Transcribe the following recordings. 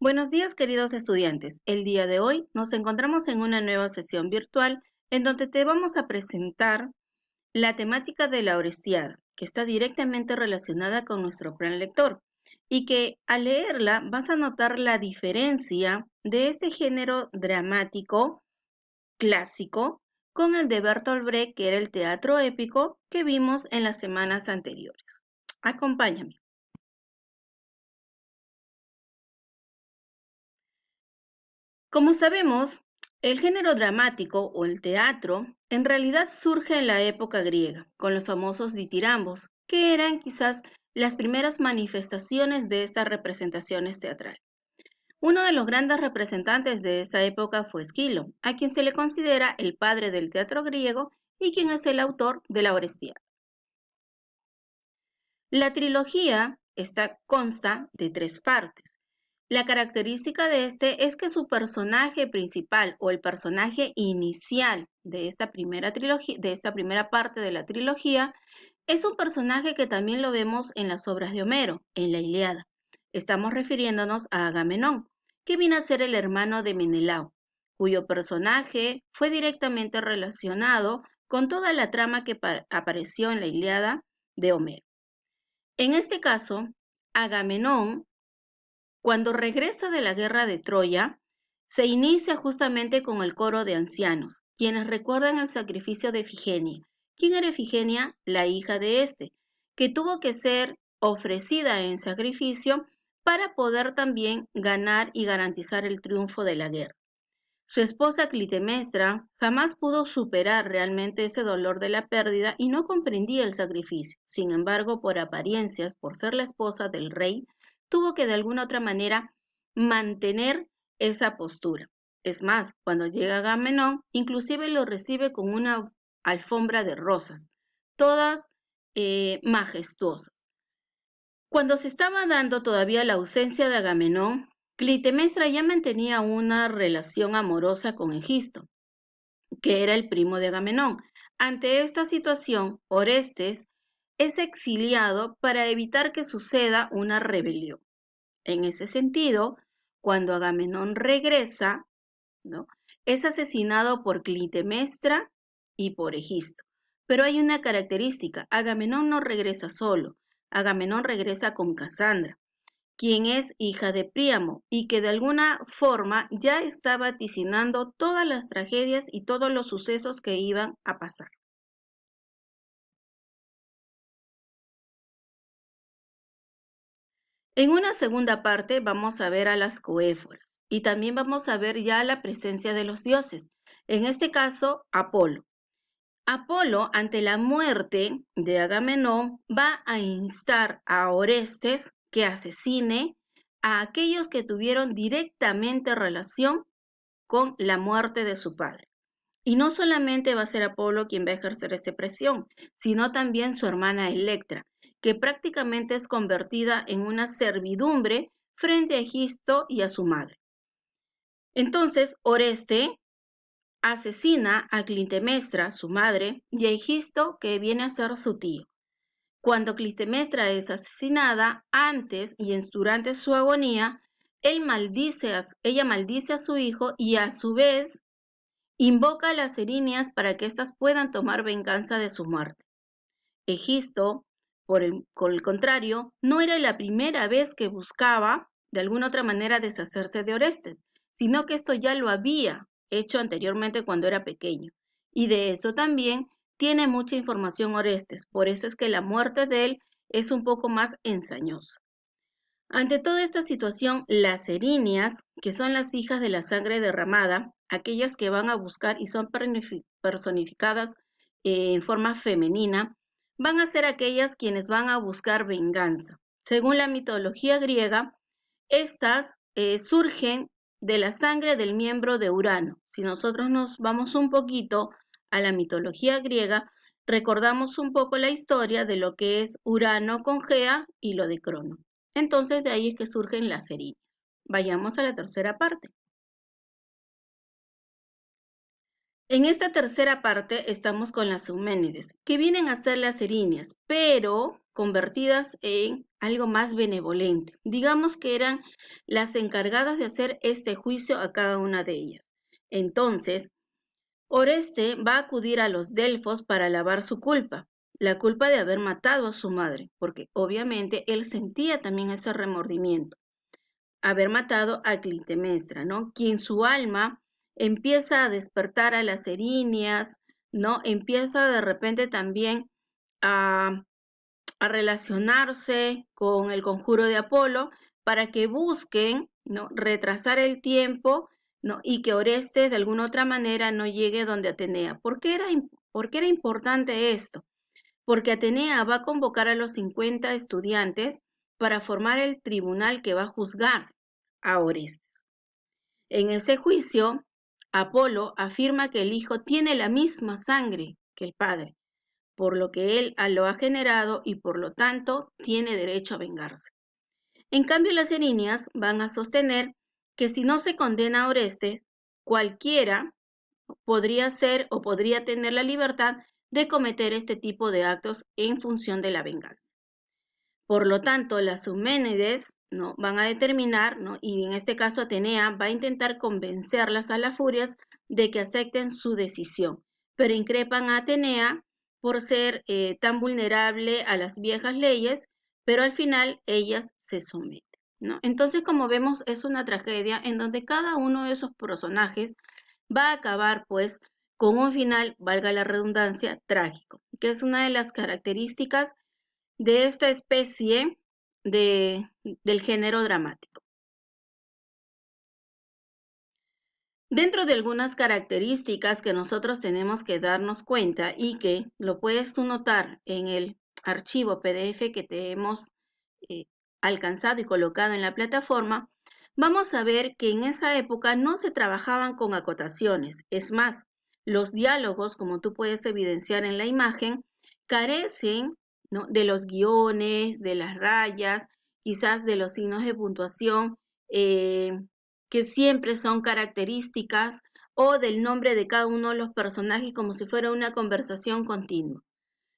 Buenos días, queridos estudiantes. El día de hoy nos encontramos en una nueva sesión virtual en donde te vamos a presentar la temática de la Orestiada, que está directamente relacionada con nuestro plan lector y que al leerla vas a notar la diferencia de este género dramático clásico con el de Bertolt Brecht, que era el teatro épico que vimos en las semanas anteriores. Acompáñame. Como sabemos, el género dramático o el teatro en realidad surge en la época griega, con los famosos ditirambos, que eran quizás las primeras manifestaciones de estas representaciones teatrales. Uno de los grandes representantes de esa época fue Esquilo, a quien se le considera el padre del teatro griego y quien es el autor de la Orestiada. La trilogía consta de 3 partes. La característica de este es que su personaje principal o el personaje inicial de esta primera trilogía, de esta primera parte de la trilogía, es un personaje que también lo vemos en las obras de Homero, en la Ilíada. Estamos refiriéndonos a Agamenón, que viene a ser el hermano de Menelao, cuyo personaje fue directamente relacionado con toda la trama que apareció en la Ilíada de Homero. En este caso, Agamenón, cuando regresa de la guerra de Troya, se inicia justamente con el coro de ancianos, quienes recuerdan el sacrificio de Ifigenia. ¿Quién era Ifigenia? La hija de este, que tuvo que ser ofrecida en sacrificio para poder también ganar y garantizar el triunfo de la guerra. Su esposa Clitemnestra jamás pudo superar realmente ese dolor de la pérdida y no comprendía el sacrificio. Sin embargo, por apariencias, por ser la esposa del rey, tuvo que de alguna otra manera mantener esa postura. Es más, cuando llega Agamenón, inclusive lo recibe con una alfombra de rosas, todas majestuosas. Cuando se estaba dando todavía la ausencia de Agamenón, Clitemnestra ya mantenía una relación amorosa con Egisto, que era el primo de Agamenón. Ante esta situación, Orestes es exiliado para evitar que suceda una rebelión. En ese sentido, cuando Agamenón regresa, ¿no?, es asesinado por Clitemnestra y por Egisto. Pero hay una característica: Agamenón no regresa solo, Agamenón regresa con Casandra, quien es hija de Príamo y que de alguna forma ya está vaticinando todas las tragedias y todos los sucesos que iban a pasar. En una segunda parte vamos a ver a las coéforas y también vamos a ver ya la presencia de los dioses, en este caso Apolo. Apolo, ante la muerte de Agamenón, va a instar a Orestes que asesine a aquellos que tuvieron directamente relación con la muerte de su padre. Y no solamente va a ser Apolo quien va a ejercer esta presión, sino también su hermana Electra, que prácticamente es convertida en una servidumbre frente a Egisto y a su madre. Entonces, Oreste asesina a Clitemnestra, su madre, y a Egisto, que viene a ser su tío. Cuando Clitemnestra es asesinada, antes y durante su agonía, ella maldice a su hijo y a su vez invoca a las erinias para que éstas puedan tomar venganza de su muerte. Egisto, por el contrario, no era la primera vez que buscaba de alguna otra manera deshacerse de Orestes, sino que esto ya lo había hecho anteriormente cuando era pequeño. Y de eso también tiene mucha información Orestes, por eso es que la muerte de él es un poco más ensañosa. Ante toda esta situación, las erinias, que son las hijas de la sangre derramada, aquellas que van a buscar y son personificadas en forma femenina, van a ser aquellas quienes van a buscar venganza. Según la mitología griega, estas surgen de la sangre del miembro de Urano. Si nosotros nos vamos un poquito a la mitología griega, recordamos un poco la historia de lo que es Urano con Gea y lo de Crono. Entonces de ahí es que surgen las erinias. Vayamos a la tercera parte. En esta tercera parte estamos con las Euménides, que vienen a ser las erinias, pero convertidas en algo más benevolente. Digamos que eran las encargadas de hacer este juicio a cada una de ellas. Entonces, Oreste va a acudir a los Delfos para lavar su culpa, la culpa de haber matado a su madre, porque obviamente él sentía también ese remordimiento, haber matado a Clitemnestra, ¿no? Quien su alma empieza a despertar a las erinias, ¿no? Empieza de repente también a, a relacionarse con el conjuro de Apolo para que busquen, ¿no? Retrasar el tiempo, ¿no? Y que Orestes de alguna otra manera no llegue donde Atenea. ¿Por qué era importante esto? Porque Atenea va a convocar a los 50 estudiantes para formar el tribunal que va a juzgar a Orestes. En ese juicio, Apolo afirma que el hijo tiene la misma sangre que el padre, por lo que él lo ha generado y por lo tanto tiene derecho a vengarse. En cambio, las erinias van a sostener que si no se condena a Orestes, cualquiera podría ser o podría tener la libertad de cometer este tipo de actos en función de la venganza. Por lo tanto, las Euménides, ¿no? Van a determinar, ¿no? Y en este caso Atenea va a intentar convencerlas a las furias de que acepten su decisión, pero increpan a Atenea por ser tan vulnerable a las viejas leyes, pero al final ellas se someten, ¿no? Entonces, como vemos, es una tragedia en donde cada uno de esos personajes va a acabar, pues, con un final, valga la redundancia, trágico, que es una de las características de esta especie del género dramático. Dentro de algunas características que nosotros tenemos que darnos cuenta y que lo puedes tú notar en el archivo PDF que te hemos eh, alcanzado y colocado en la plataforma, vamos a ver que en esa época no se trabajaban con acotaciones. Es más, los diálogos, como tú puedes evidenciar en la imagen, carecen, ¿no? De los guiones, de las rayas, quizás de los signos de puntuación que siempre son características o del nombre de cada uno de los personajes como si fuera una conversación continua.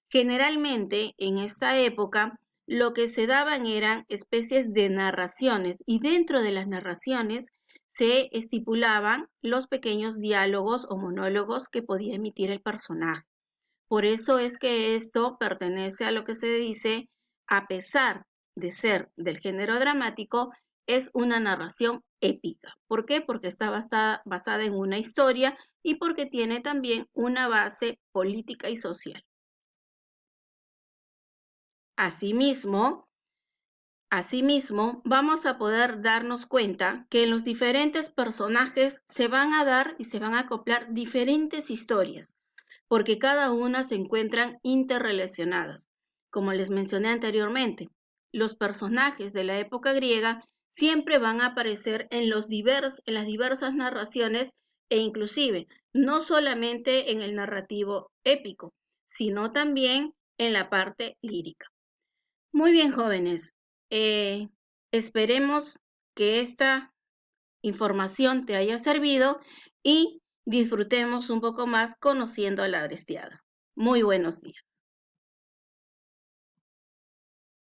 Generalmente en esta época lo que se daban eran especies de narraciones y dentro de las narraciones se estipulaban los pequeños diálogos o monólogos que podía emitir el personaje. Por eso es que esto pertenece a lo que se dice, a pesar de ser del género dramático, es una narración épica. ¿Por qué? Porque está basada en una historia y porque tiene también una base política y social. Asimismo, vamos a poder darnos cuenta que en los diferentes personajes se van a dar y se van a acoplar diferentes historias, porque cada una se encuentran interrelacionadas. Como les mencioné anteriormente, los personajes de la época griega siempre van a aparecer en las diversas narraciones e inclusive no solamente en el narrativo épico, sino también en la parte lírica. Muy bien, jóvenes. Eh, esperemos que esta información te haya servido y disfrutemos un poco más conociendo a la Brestiada. Muy buenos días.